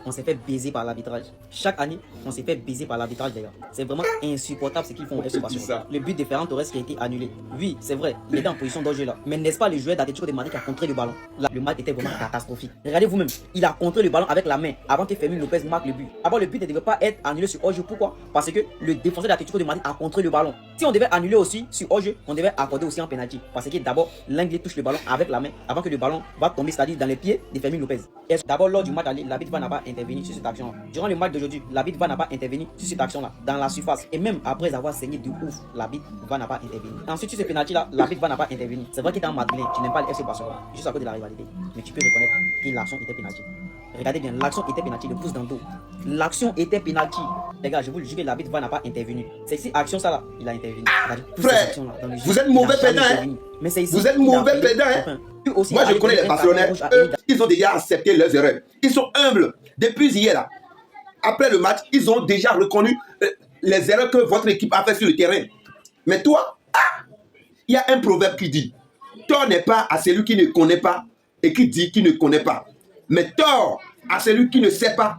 on s'est fait baiser par l'arbitrage. Chaque année, on s'est fait baiser par l'arbitrage d'ailleurs. C'est vraiment insupportable ce qu'ils font au FC Barcelone. Le but de Ferran Torres qui a été annulé. Oui, c'est vrai, il était en position d'enjeu là. Mais n'est-ce pas le joueur d'Atlético de Madrid qui a contré le ballon? Là, le match était vraiment catastrophique. Regardez vous-même, il a contré le ballon avec la main avant que Fermin Lopez marque le but. Avant, le but ne devait pas être annulé sur hors-jeu. Pourquoi? Parce que le défenseur d'Atlético de Madrid a contré le ballon. Si on devait annuler aussi sur hors-jeu, on devait accorder aussi un penalty. Parce que d'abord, l'anglais touche le ballon avec la main avant que le ballon va tomber, c'est-à-dire dans les pieds de Fermin Lopez. D'abord, lors du match aller, l'arbitre n'a pas intervenu sur cette action. Durant le match d'aujourd'hui, l'arbitre n'a pas intervenu sur cette action-là, dans la surface. Et même après avoir saigné de ouf, l'arbitre n'a pas intervenu. Ensuite, sur ce penalty-là, l'arbitre n'a pas intervenu. C'est vrai qu'il est en madeleine, tu n'aimes pas le FC Barcelone, juste à cause de la rivalité. Mais tu peux reconnaître que l'action était penalty. Regardez bien, l'action était penalty, le pouce dans le dos. L'action était penalty. Les gars, je vous le jure que l'arbitre n'a pas intervenu. C'est ici, action ça là, il a intervenu. Frère, vous êtes mauvais pédant, hein? Mais c'est ici, vous êtes mauvais pédant, hein? Moi, je connais les Barcelonais. Eux, ils ont déjà accepté leurs erreurs. Ils sont humbles. Depuis hier, là, après le match, ils ont déjà reconnu les erreurs que votre équipe a fait sur le terrain. Mais toi, il y a un proverbe qui dit tort n'est pas à celui qui ne connaît pas et qui dit qu'il ne connaît pas. Mais tort à celui qui ne sait pas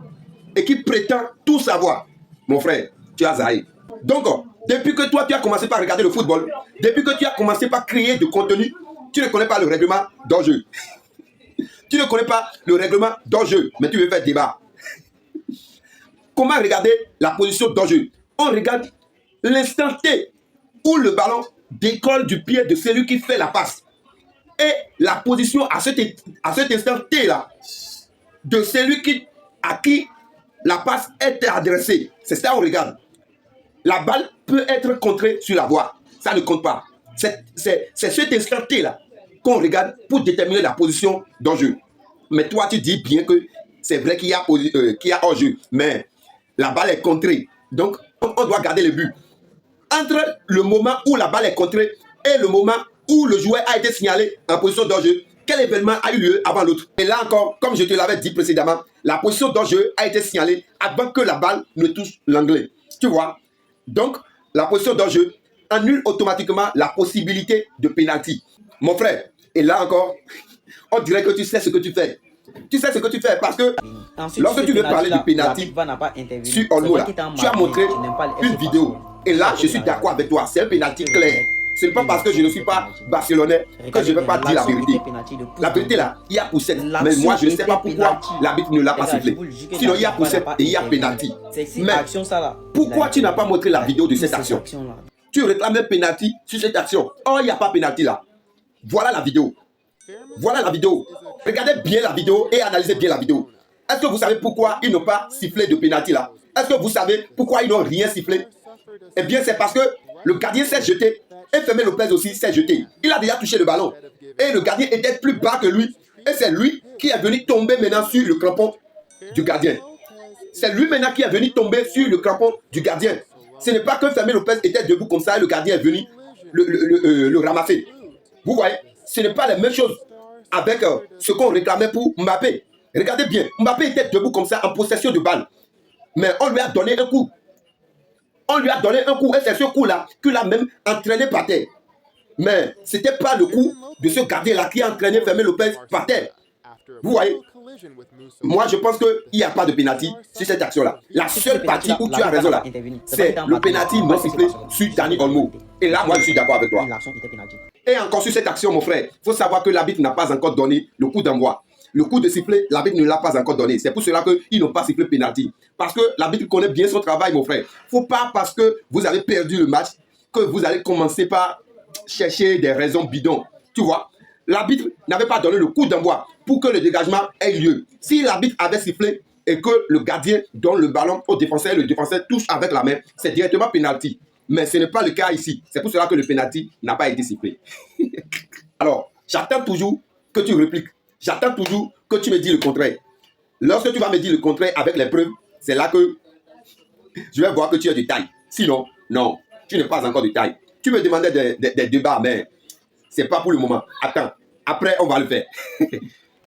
et qui prétend tout savoir. Mon frère, tu as zaï. Donc, depuis que toi, tu as commencé par regarder le football, depuis que tu as commencé par créer du contenu, tu ne connais pas le règlement d'enjeu. Tu ne connais pas le règlement d'enjeu, mais tu veux faire débat. Comment regarder la position d'enjeu? On regarde l'instant T où le ballon décolle du pied de celui qui fait la passe. Et la position à cet instant T là, de celui à qui la passe est adressée. C'est ça qu'on regarde. La balle peut être contrée sur la voie. Ça ne compte pas. C'est cet instant T là qu'on regarde pour déterminer la position d'enjeu. Mais toi, tu dis bien que c'est vrai qu'il y a hors-jeu, mais la balle est contrée. Donc, on doit garder le but. Entre le moment où la balle est contrée et le moment où le joueur a été signalé en position d'enjeu, quel événement a eu lieu avant l'autre? Et là encore, comme je te l'avais dit précédemment, la position d'enjeu a été signalée avant que la balle ne touche l'anglais. Tu vois? Donc, la position d'enjeu annule automatiquement la possibilité de pénalty. Mon frère, et là encore, on dirait que tu sais ce que tu fais. Tu sais ce que tu fais parce que lorsque tu veux parler du pénalty sur Olmo, tu as montré une vidéo. Et là, je suis d'accord avec toi. C'est un pénalty clair. Ce n'est pas parce que je ne suis pas barcelonais que je ne vais pas dire la vérité. La vérité là, il y a poussette. Mais moi, je ne sais pas pourquoi l'arbitre ne l'a pas sifflé. Sinon, il y a poussette et il y a pénalty. Mais pourquoi tu n'as pas montré la vidéo de cette action? Tu réclames un pénalty sur cette action. Oh, il n'y a pas pénalty là. Voilà la vidéo. Voilà la vidéo. Regardez bien la vidéo et analysez bien la vidéo. Est-ce que vous savez pourquoi ils n'ont pas sifflé de pénalty là? Est-ce que vous savez pourquoi ils n'ont rien sifflé? Eh bien, c'est parce que le gardien s'est jeté et Fermin Lopez aussi s'est jeté. Il a déjà touché le ballon. Et le gardien était plus bas que lui. Et c'est lui qui est venu tomber maintenant sur le crampon du gardien. C'est lui maintenant qui est venu tomber sur le crampon du gardien. Ce n'est pas que Fermin Lopez était debout comme ça et le gardien est venu le ramasser. Vous voyez? Ce n'est pas la même chose avec ce qu'on réclamait pour Mbappé. Regardez bien, Mbappé était debout comme ça en possession de balle. Mais on lui a donné un coup. On lui a donné un coup et c'est ce coup-là qu'il a même entraîné par terre. Mais ce n'était pas le coup de ce gardien-là qui a entraîné Fermin Lopez par terre. Vous voyez? Moi, je pense qu'il n'y a pas de pénalty sur cette action-là. La seule partie où tu as raison là, c'est le pénalty non sifflé sur Dani Olmo. Et là, moi, je suis d'accord avec toi. Et encore sur cette action, mon frère, il faut savoir que l'arbitre n'a pas encore donné le coup d'envoi. Le coup de sifflet, l'arbitre ne l'a pas encore donné. C'est pour cela qu'ils n'ont pas sifflé pénalty. Parce que l'arbitre connaît bien son travail, mon frère. Il ne faut pas parce que vous avez perdu le match que vous allez commencer par chercher des raisons bidons. Tu vois? L'arbitre n'avait pas donné le coup d'envoi pour que le dégagement ait lieu. Si l'arbitre avait sifflé et que le gardien donne le ballon au défenseur et le défenseur touche avec la main, c'est directement pénalty. Mais ce n'est pas le cas ici. C'est pour cela que le pénalty n'a pas été sifflé. Alors, j'attends toujours que tu répliques. J'attends toujours que tu me dis le contraire. Lorsque tu vas me dire le contraire avec les preuves, c'est là que je vais voir que tu es de taille. Sinon, non, tu n'es pas encore de taille. Tu me demandais des débats, mais ce n'est pas pour le moment. Attends, après on va le faire.